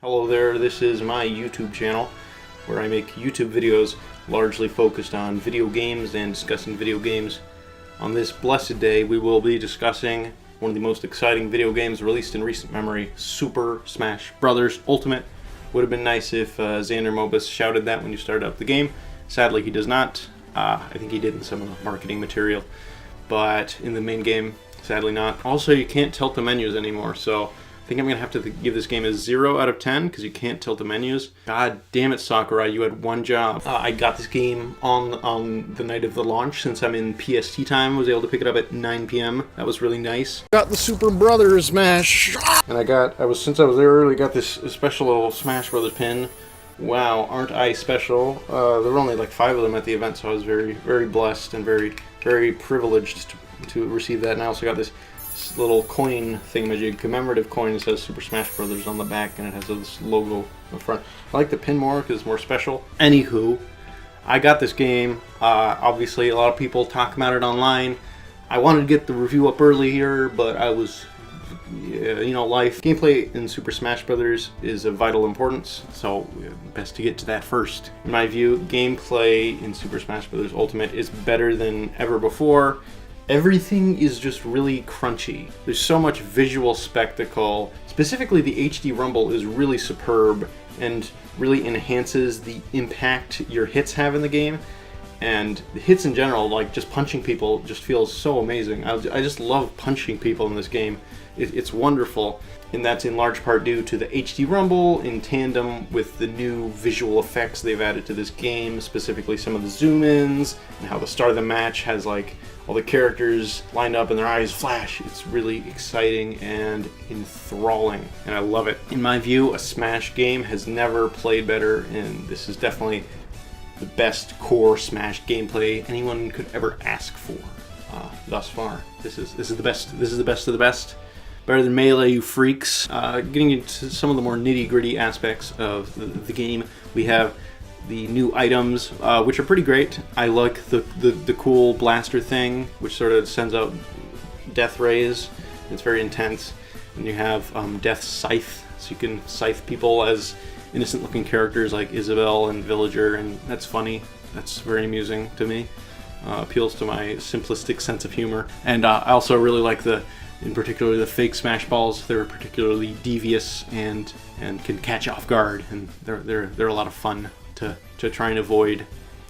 Hello there, this is my YouTube channel where I make YouTube videos largely focused on video games and discussing video games. On this blessed day, we will be discussing one of the most exciting video games released in recent memory, Super Smash Bros. Ultimate. Would have been nice if Xander Mobus shouted that when you started up the game. Sadly, he does not. I think he did in some of the marketing material, but in the main game, sadly not. Also, you can't tilt the menus anymore, so I think I'm going to have to give this game a 0 out of 10 because you can't tilt the menus. God damn it, Sakurai, you had one job. I got this game on the night of the launch. Since I'm in PST time, I was able to pick it up at 9 p.m. That was really nice. Got the Super Brothers Smash! And since I was there early, got this special little Smash Brothers pin. Wow, aren't I special? There were only like 5 of them at the event, so I was very, very blessed and very, very privileged to receive that. And I also got this little coin thingamajig, commemorative coin that says Super Smash Bros. On the back, and it has this logo in front. I like the pin more because it's more special. Anywho, I got this game. Obviously, a lot of people talk about it online. I wanted to get the review up early here, but I was, life. Gameplay in Super Smash Bros. Is of vital importance, so best to get to that first. In my view, gameplay in Super Smash Bros. Ultimate is better than ever before. Everything is just really crunchy. There's so much visual spectacle. Specifically, the HD Rumble is really superb and really enhances the impact your hits have in the game. And the hits in general, like just punching people, just feels so amazing. I just love punching people in this game. It's wonderful. And that's in large part due to the HD Rumble in tandem with the new visual effects they've added to this game, specifically some of the zoom-ins and how the start of the match has like all the characters lined up and their eyes flash. It's really exciting and enthralling, and I love it. In my view, a Smash game has never played better, and this is definitely the best core Smash gameplay anyone could ever ask for thus far. This is the best. This is the best of the best. Better than Melee, you freaks. Getting into some of the more nitty-gritty aspects of the game, we have the new items, which are pretty great. I like the cool blaster thing, which sort of sends out death rays. It's very intense. And you have Death Scythe, so you can scythe people as innocent-looking characters like Isabelle and Villager, and that's funny. That's very amusing to me. Appeals to my simplistic sense of humor. And I also really like in particular the fake Smash Balls. They're particularly devious and can catch off guard, and they're a lot of fun to try and avoid.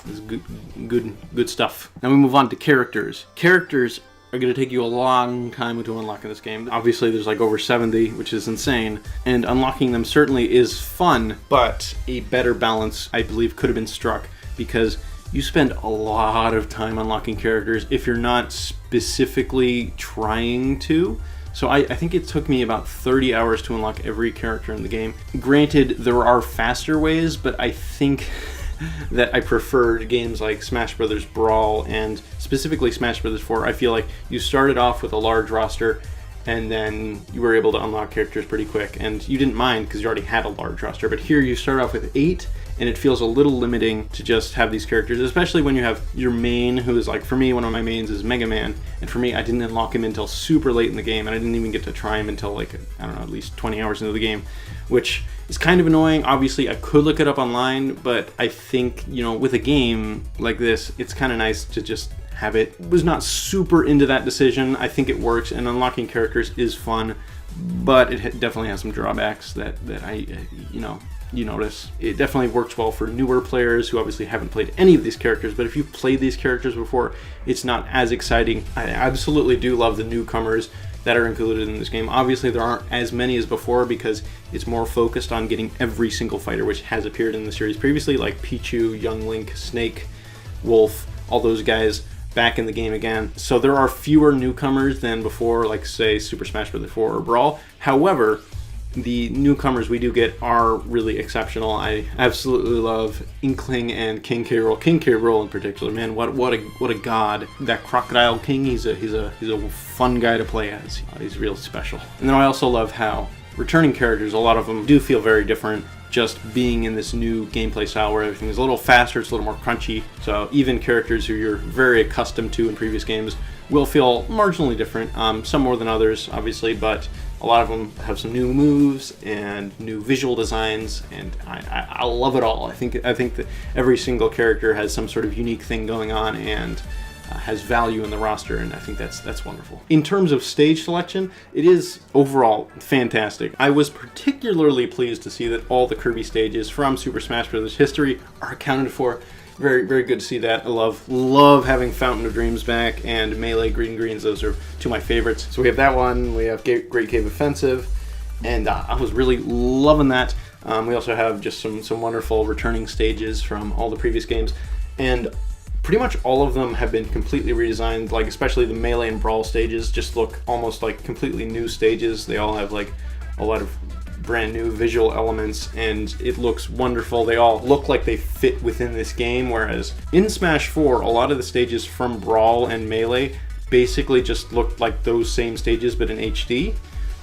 It's good stuff. Now we move on to characters. Characters are going to take you a long time to unlock in this game. Obviously there's like over 70, which is insane, and unlocking them certainly is fun, but a better balance, I believe, could have been struck, because you spend a lot of time unlocking characters if you're not specifically trying to. So I think it took me about 30 hours to unlock every character in the game. Granted, there are faster ways, but I think that I preferred games like Smash Bros. Brawl and specifically Smash Bros. 4. I feel like you started off with a large roster and then you were able to unlock characters pretty quick, and you didn't mind because you already had a large roster. But here you start off with 8, and it feels a little limiting to just have these characters, especially when you have your main, who is like, for me, one of my mains is Mega Man, and for me, I didn't unlock him until super late in the game, and I didn't even get to try him until like, I don't know, at least 20 hours into the game, which is kind of annoying. Obviously, I could look it up online, but I think, with a game like this, it's kind of nice to just have it. Was not super into that decision. I think it works, and unlocking characters is fun, but it definitely has some drawbacks that I, you notice. It definitely works well for newer players who obviously haven't played any of these characters, but if you've played these characters before, it's not as exciting. I absolutely do love the newcomers that are included in this game. Obviously, there aren't as many as before because it's more focused on getting every single fighter which has appeared in the series previously, like Pichu, Young Link, Snake, Wolf, all those guys back in the game again. So there are fewer newcomers than before, like say Super Smash Bros. 4 or Brawl. However, the newcomers we do get are really exceptional. I absolutely love Inkling and King K. Rool. King K. Rool in particular, man, what a god. That Crocodile King, he's a fun guy to play as. He's real special. And then I also love how returning characters, a lot of them do feel very different. Just being in this new gameplay style where everything is a little faster, it's a little more crunchy. So even characters who you're very accustomed to in previous games will feel marginally different, some more than others, obviously, but A lot of them have some new moves and new visual designs, and I love it all. I think that every single character has some sort of unique thing going on and has value in the roster, and I think that's wonderful. In terms of stage selection, it is overall fantastic. I was particularly pleased to see that all the Kirby stages from Super Smash Bros. History are accounted for. Very, very good to see that. I love having Fountain of Dreams back and Melee Green Greens. Those are two of my favorites. So we have that one. We have Great Cave Offensive, and I was really loving that. We also have just some wonderful returning stages from all the previous games, and pretty much all of them have been completely redesigned. Like especially the Melee and Brawl stages just look almost like completely new stages. They all have like a lot of brand new visual elements, and it looks wonderful. They all look like they fit within this game, whereas in Smash 4, a lot of the stages from Brawl and Melee basically just looked like those same stages but in HD.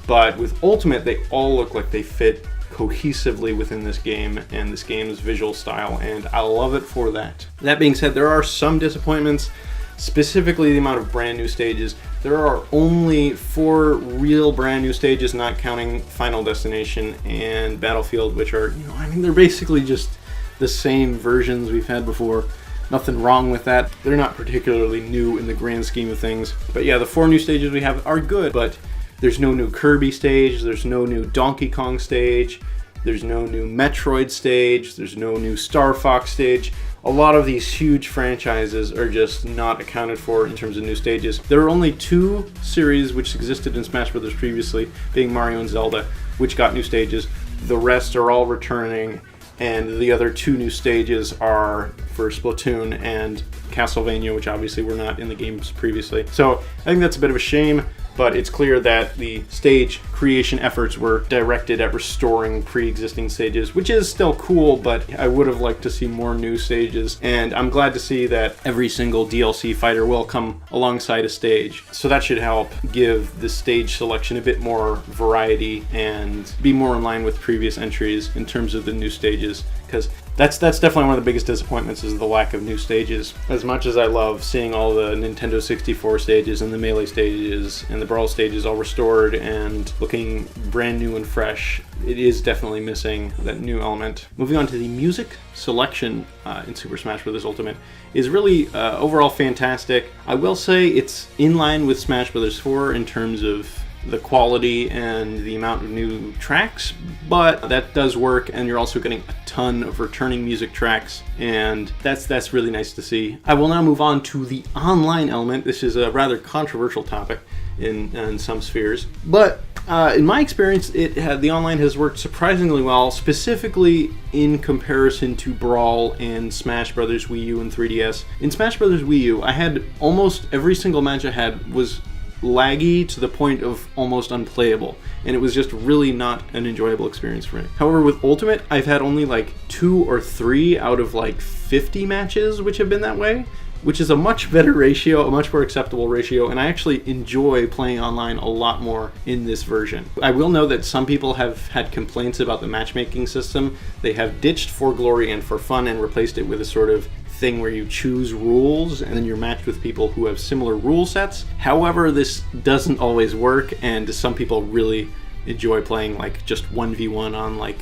But with Ultimate, they all look like they fit cohesively within this game and this game's visual style, and I love it for that. That being said, there are some disappointments, specifically the amount of brand new stages. There are only 4 real brand new stages, not counting Final Destination and Battlefield, which are, they're basically just the same versions we've had before. Nothing wrong with that. They're not particularly new in the grand scheme of things. But yeah, the 4 new stages we have are good, but there's no new Kirby stage, there's no new Donkey Kong stage, there's no new Metroid stage, there's no new Star Fox stage. A lot of these huge franchises are just not accounted for in terms of new stages. There are only 2 series which existed in Smash Bros. Previously, being Mario and Zelda, which got new stages. The rest are all returning, and the other 2 new stages are for Splatoon and Castlevania, which obviously were not in the games previously. So I think that's a bit of a shame, but it's clear that the stage creation efforts were directed at restoring pre-existing stages, which is still cool, but I would have liked to see more new stages, and I'm glad to see that every single DLC fighter will come alongside a stage. So that should help give the stage selection a bit more variety and be more in line with previous entries in terms of the new stages, because that's definitely one of the biggest disappointments, is the lack of new stages. As much as I love seeing all the Nintendo 64 stages and the Melee stages and the Brawl stages all restored and looking brand new and fresh, it is definitely missing that new element. Moving on to the music selection in Super Smash Bros. Ultimate is really overall fantastic. I will say it's in line with Smash Bros. 4 in terms of the quality and the amount of new tracks, but that does work, and you're also getting a ton of returning music tracks, and that's really nice to see. I will now move on to the online element. This is a rather controversial topic in some spheres, but in my experience, the online has worked surprisingly well, specifically in comparison to Brawl and Smash Bros. Wii U and 3DS. In Smash Bros. Wii U, I had almost every single match I had was laggy to the point of almost unplayable, and it was just really not an enjoyable experience for me. However, with Ultimate, I've had only like 2 or 3 out of like 50 matches which have been that way, which is a much better ratio, a much more acceptable ratio, and I actually enjoy playing online a lot more in this version. I will know that some people have had complaints about the matchmaking system. They have ditched For Glory and For Fun and replaced it with a sort of thing where you choose rules and then you're matched with people who have similar rule sets. However, this doesn't always work, and some people really enjoy playing like just 1v1 on like,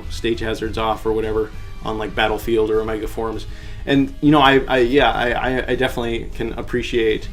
stage hazards off or whatever on like Battlefield or Omega Forums. And I definitely can appreciate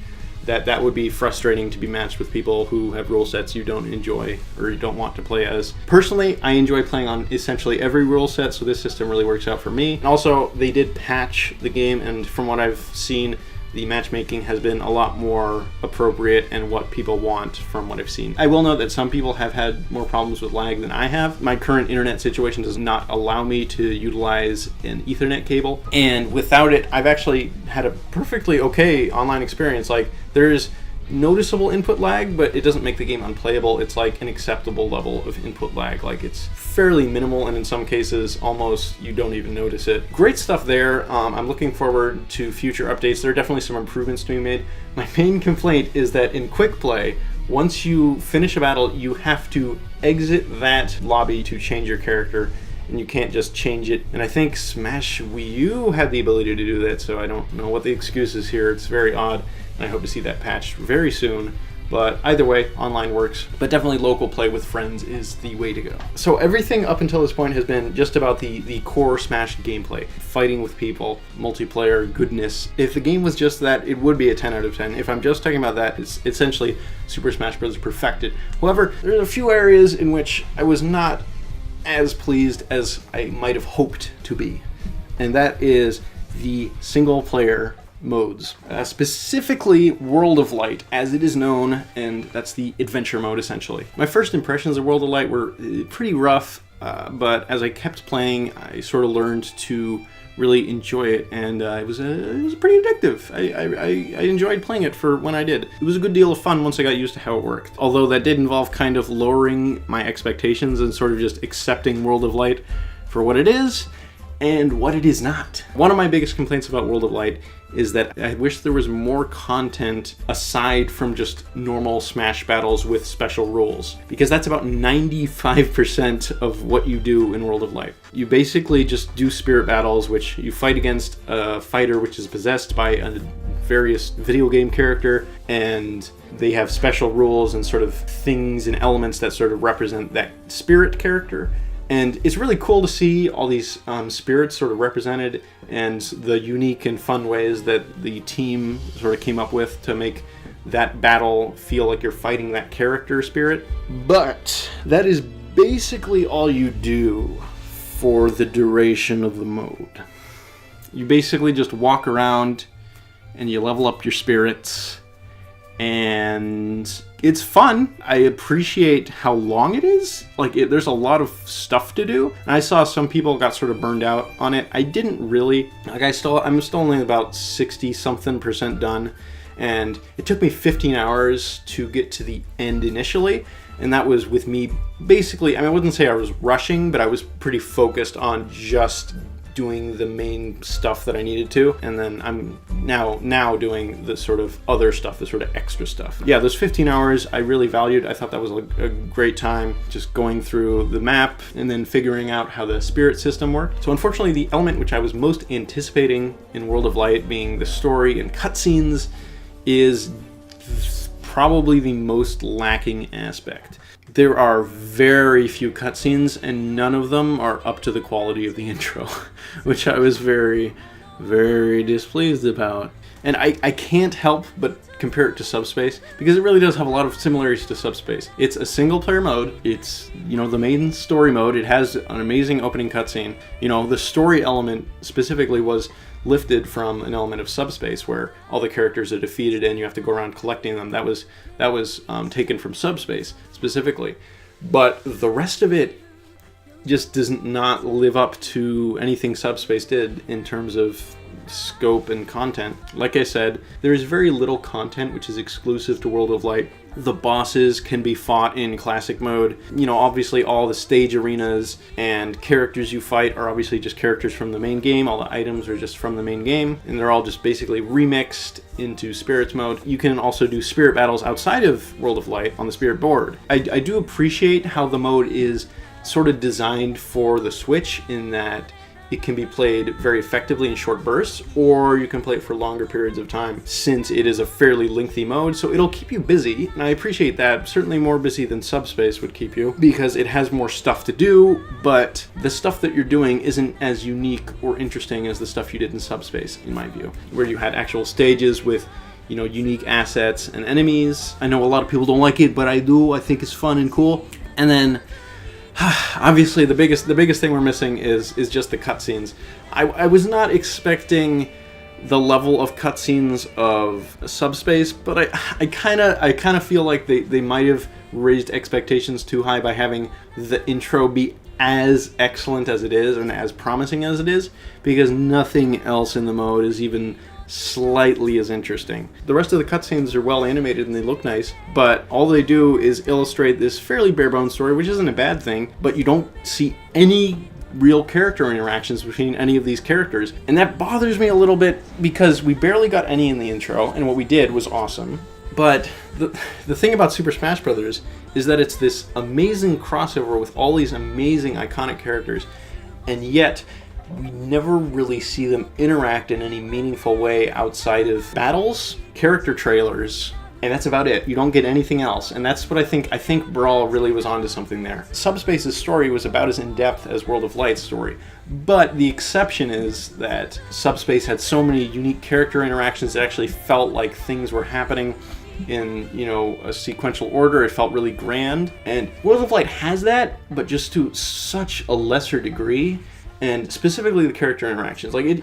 that would be frustrating to be matched with people who have rule sets you don't enjoy or you don't want to play as. Personally, I enjoy playing on essentially every rule set, so this system really works out for me. And also, they did patch the game, and from what I've seen, the matchmaking has been a lot more appropriate and what people want from what I've seen. I will note that some people have had more problems with lag than I have. My current internet situation does not allow me to utilize an Ethernet cable, and without it, I've actually had a perfectly okay online experience. Like, there's noticeable input lag, but it doesn't make the game unplayable. It's like an acceptable level of input lag. Like, it's fairly minimal, and in some cases almost you don't even notice it. Great stuff there. I'm looking forward to future updates. There are definitely some improvements to be made. My main complaint is that in quick play, once you finish a battle, you have to exit that lobby to change your character, and you can't just change it. And I think Smash Wii U had the ability to do that, so I don't know what the excuse is here. It's very odd, and I hope to see that patched very soon. But either way, online works. But definitely local play with friends is the way to go. So everything up until this point has been just about the core Smash gameplay. Fighting with people, multiplayer, goodness. If the game was just that, it would be a 10 out of 10. If I'm just talking about that, it's essentially Super Smash Bros. Perfected. However, there's a few areas in which I was not as pleased as I might have hoped to be. And that is the single player modes, specifically World of Light as it is known, and that's the adventure mode essentially. My first impressions of World of Light were pretty rough, but as I kept playing I sort of learned to really enjoy it, and it was pretty addictive. I enjoyed playing it for when I did. It was a good deal of fun once I got used to how it worked, although that did involve kind of lowering my expectations and sort of just accepting World of Light for what it is and what it is not. One of my biggest complaints about World of Light is that I wish there was more content aside from just normal Smash battles with special rules, because that's about 95% of what you do in World of Light. You basically just do spirit battles, which you fight against a fighter which is possessed by a various video game character, and they have special rules and sort of things and elements that sort of represent that spirit character. And it's really cool to see all these spirits sort of represented, and the unique and fun ways that the team sort of came up with to make that battle feel like you're fighting that character spirit. But that is basically all you do for the duration of the mode. You basically just walk around and you level up your spirits, and it's fun. I appreciate how long it is. There's a lot of stuff to do. And I saw some people got sort of burned out on it. I didn't really. I'm still only about 60-something% done. And it took me 15 hours to get to the end initially. And that was with me basically, I wouldn't say I was rushing, but I was pretty focused on just doing the main stuff that I needed to, and then I'm now doing the sort of other stuff, the sort of extra stuff. Yeah, those 15 hours I really valued. I thought that was a great time, just going through the map and then figuring out how the spirit system worked. So unfortunately, the element which I was most anticipating in World of Light, being the story and cutscenes, is probably the most lacking aspect. There are very few cutscenes, and none of them are up to the quality of the intro, which I was very, very displeased about. And I can't help but compare it to Subspace, because it really does have a lot of similarities to Subspace. It's a single player mode. It's, the main story mode. It has an amazing opening cutscene. The story element specifically was lifted from an element of Subspace, where all the characters are defeated and you have to go around collecting them. That was taken from Subspace specifically. But the rest of it just does not live up to anything Subspace did in terms of scope and content. Like I said, there is very little content which is exclusive to World of Light. The bosses can be fought in classic mode. Obviously all the stage arenas and characters you fight are obviously just characters from the main game. All the items are just from the main game, and they're all just basically remixed into Spirits mode. You can also do spirit battles outside of World of Light on the Spirit board. I do appreciate how the mode is sort of designed for the Switch, in that it can be played very effectively in short bursts, or you can play it for longer periods of time, since it is a fairly lengthy mode, so it'll keep you busy, and I appreciate that. Certainly more busy than Subspace would keep you, because it has more stuff to do, but the stuff that you're doing isn't as unique or interesting as the stuff you did in Subspace, in my view, where you had actual stages with unique assets and enemies. I know a lot of people don't like it, but I do. I think it's fun and cool. And then obviously the biggest thing we're missing is just the cutscenes. I was not expecting the level of cutscenes of Subspace, but I kind of feel like they might have raised expectations too high by having the intro be as excellent as it is and as promising as it is, because nothing else in the mode is even slightly as interesting. The rest of the cutscenes are well animated and they look nice, but all they do is illustrate this fairly bare-bones story, which isn't a bad thing, but you don't see any real character interactions between any of these characters. And that bothers me a little bit, because we barely got any in the intro, and what we did was awesome. But the thing about Super Smash Bros. Is that it's this amazing crossover with all these amazing iconic characters, and yet we never really see them interact in any meaningful way outside of battles, character trailers, and that's about it. You don't get anything else, and that's what I think Brawl really was onto something there. Subspace's story was about as in-depth as World of Light's story, but the exception is that Subspace had so many unique character interactions that actually felt like things were happening in, you know, a sequential order. It felt really grand, and World of Light has that, but just to such a lesser degree, and specifically the character interactions. Like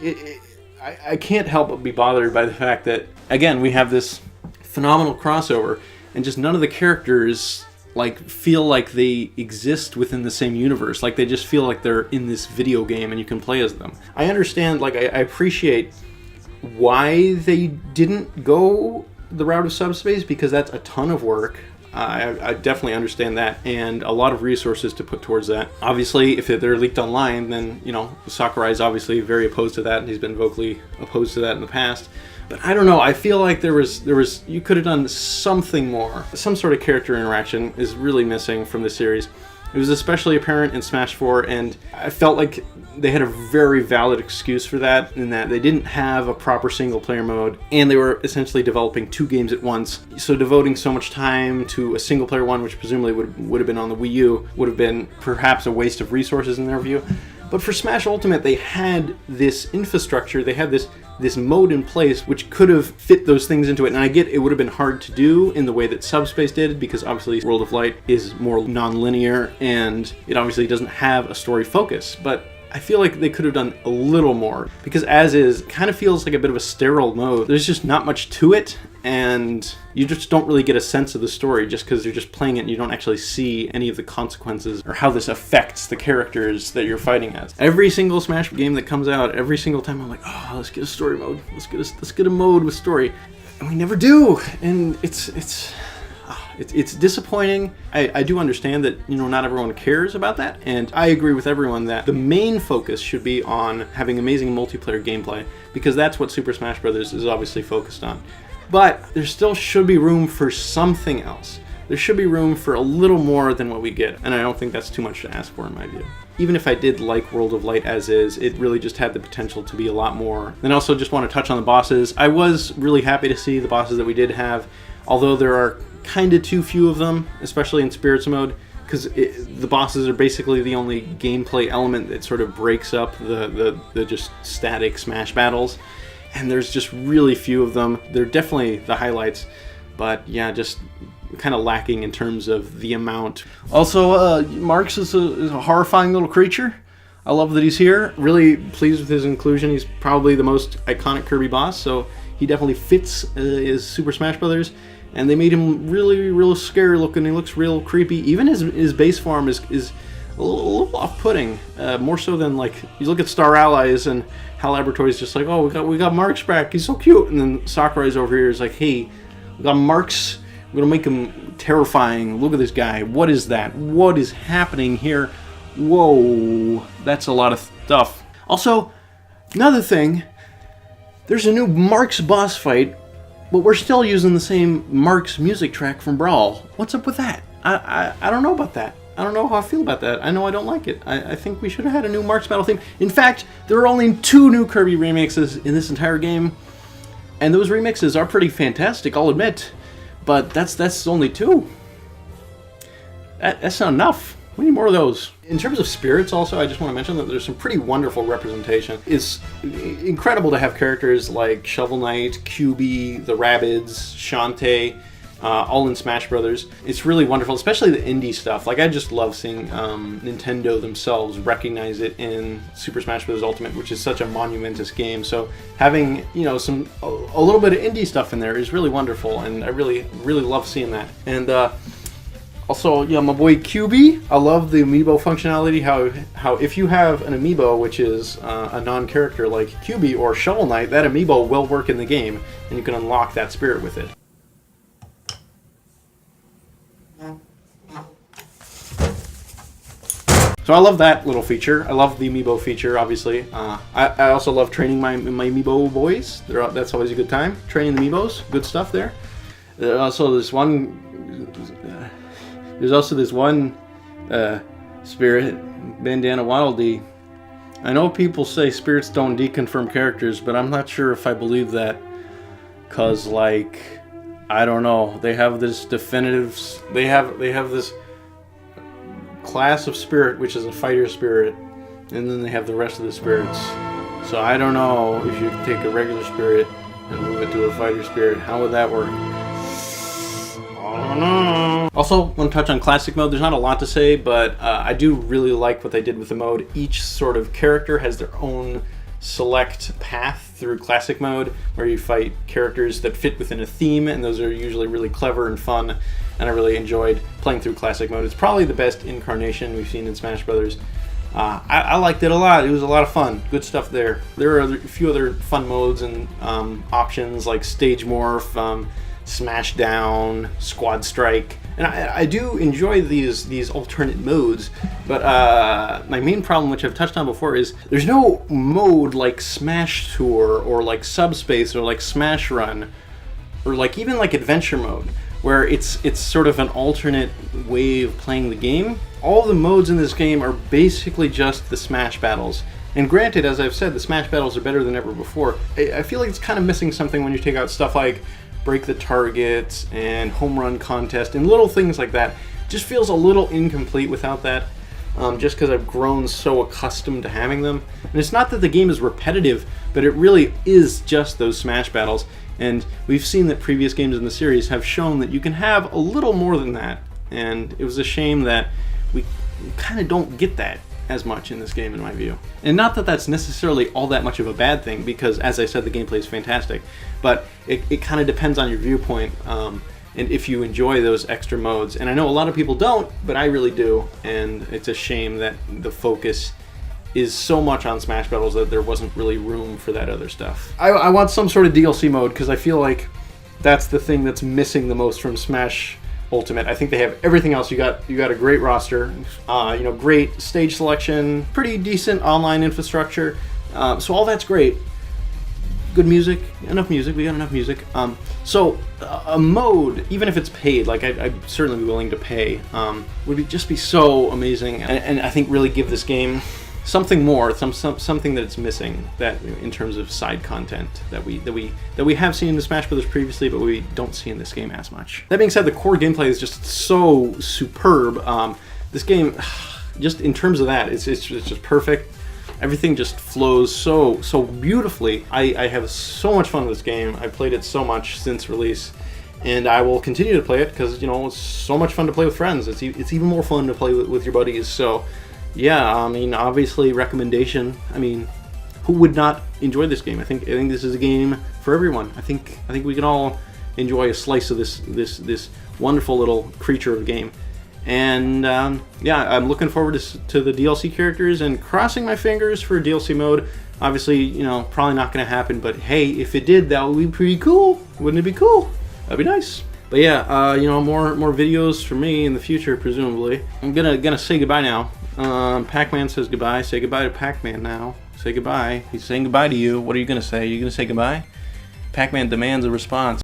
I can't help but be bothered by the fact that, again, we have this phenomenal crossover, and just none of the characters like feel like they exist within the same universe. Like they just feel like they're in this video game and you can play as them. I understand, like I appreciate why they didn't go the route of Subspace, because that's a ton of work. I definitely understand that, and a lot of resources to put towards that. Obviously, if they're leaked online, then, you know, Sakurai is obviously very opposed to that, and he's been vocally opposed to that in the past. But I don't know, I feel like there was you could have done something more. Some sort of character interaction is really missing from the series. It was especially apparent in Smash 4, and I felt like they had a very valid excuse for that, in that they didn't have a proper single-player mode, and they were essentially developing 2 games at once. So devoting so much time to a single-player one, which presumably would have been on the Wii U, would have been perhaps a waste of resources in their view. But for Smash Ultimate, they had this infrastructure, they had this mode in place which could have fit those things into it. And I get it would have been hard to do in the way that Subspace did, because obviously World of Light is more non-linear and it obviously doesn't have a story focus. But I feel like they could have done a little more, because as is, it kind of feels like a bit of a sterile mode. There's just not much to it, and you just don't really get a sense of the story just because you're just playing it and you don't actually see any of the consequences or how this affects the characters that you're fighting as. Every single Smash game that comes out, every single time I'm like, oh, let's get a story mode. Let's get a mode with story. And we never do. And it's disappointing. I do understand that, you know, not everyone cares about that, and I agree with everyone that the main focus should be on having amazing multiplayer gameplay, because that's what Super Smash Bros. Is obviously focused on. But there still should be room for something else. There should be room for a little more than what we get, and I don't think that's too much to ask for in my view. Even if I did like World of Light as is, it really just had the potential to be a lot more. Then I also just want to touch on the bosses. I was really happy to see the bosses that we did have, although there are kind of too few of them, especially in Spirits mode, because the bosses are basically the only gameplay element that sort of breaks up the just static Smash battles, and there's just really few of them. They're definitely the highlights, but yeah, just kind of lacking in terms of the amount. Also, Marx is a horrifying little creature. I love that he's here. Really pleased with his inclusion. He's probably the most iconic Kirby boss, so he definitely fits his Super Smash Brothers. And they made him really, real scary looking. He looks real creepy. Even his base form is a little off-putting. More so than, like, you look at Star Allies and HAL Laboratories just like, oh, we got Marx back. He's so cute. And then Sakurai's over here is like, hey, we got Marx. We're gonna make him terrifying. Look at this guy. What is that? What is happening here? Whoa, that's a lot of stuff. Also, another thing, there's a new Marx boss fight, but we're still using the same Marx music track from Brawl. What's up with that? I don't know about that. I don't know how I feel about that. I know I don't like it. I think we should have had a new Marx battle theme. In fact, there are only 2 new Kirby remixes in this entire game, and those remixes are pretty fantastic, I'll admit. But that's only 2. That's not enough. We need more of those. In terms of spirits also, I just want to mention that there's some pretty wonderful representation. It's incredible to have characters like Shovel Knight, QB, the Rabbids, Shantae, all in Smash Brothers. It's really wonderful, especially the indie stuff. Like, I just love seeing Nintendo themselves recognize it in Super Smash Bros. Ultimate, which is such a monumentous game. So having, you know, a little bit of indie stuff in there is really wonderful, and I really love seeing that. And also, yeah, my boy QB, I love the amiibo functionality, how if you have an amiibo which is a non-character like QB or Shovel Knight, that amiibo will work in the game, and you can unlock that spirit with it. So I love that little feature. I love the amiibo feature, obviously. I also love training my amiibo boys. That's always a good time. Training the amiibos, good stuff there. There's also this one spirit, Bandana Waddle Dee. I know people say spirits don't deconfirm characters, but I'm not sure if I believe that. Cause, like, I don't know. They have this definitive. They have this class of spirit, which is a fighter spirit, and then they have the rest of the spirits. So I don't know if you take a regular spirit and move it to a fighter spirit. How would that work? I don't know. Also, want to touch on classic mode. There's not a lot to say, but I do really like what they did with the mode. Each sort of character has their own select path through classic mode, where you fight characters that fit within a theme, and those are usually really clever and fun, and I really enjoyed playing through classic mode. It's probably the best incarnation we've seen in Smash Brothers. I liked it a lot. It was a lot of fun. Good stuff there. There are a few other fun modes and options like Stage Morph, Smash Down, Squad Strike, and I do enjoy these alternate modes, but my main problem, which I've touched on before, is there's no mode like Smash Tour or like Subspace or like Smash Run or like even like Adventure Mode, where it's sort of an alternate way of playing the game. All the modes in this game are basically just the Smash battles. And granted, as I've said, the Smash battles are better than ever before. I feel like it's kind of missing something when you take out stuff like Break the Targets and Home Run Contest and little things like that. Just feels a little incomplete without that, just because I've grown so accustomed to having them. And it's not that the game is repetitive, but it really is just those Smash battles. And we've seen that previous games in the series have shown that you can have a little more than that. And it was a shame that we kind of don't get that as much in this game, in my view. And not that that's necessarily all that much of a bad thing, because as I said, the gameplay is fantastic, but it kind of depends on your viewpoint, and if you enjoy those extra modes. And I know a lot of people don't, but I really do, and it's a shame that the focus is so much on Smash Battles that there wasn't really room for that other stuff. I want some sort of DLC mode, because I feel like that's the thing that's missing the most from Smash Ultimate. I think they have everything else. You got a great roster, great stage selection, pretty decent online infrastructure. So all that's great. Good music, enough music. We got enough music. So a mode, even if it's paid, like I'd certainly be willing to pay, would just be so amazing, and I think really give this game something more, something that it's missing, that in terms of side content that we have seen in the Smash Brothers previously, but we don't see in this game as much. That being said, the core gameplay is just so superb. This game, just in terms of that, it's just perfect. Everything just flows so beautifully. I have so much fun with this game. I've played it so much since release, and I will continue to play it because it's so much fun to play with friends. It's even more fun to play with your buddies. So. Yeah, I mean, obviously, recommendation. I mean, who would not enjoy this game? I think this is a game for everyone. I think we can all enjoy a slice of this wonderful little creature of a game. And yeah, I'm looking forward to the DLC characters and crossing my fingers for a DLC mode. Obviously, probably not going to happen. But hey, if it did, that would be pretty cool. Wouldn't it be cool? That'd be nice. But yeah, more videos for me in the future, presumably. I'm gonna say goodbye now. Pac-Man says goodbye. Say goodbye to Pac-Man now. Say goodbye. He's saying goodbye to you. What are you going to say? Are you going to say goodbye? Pac-Man demands a response.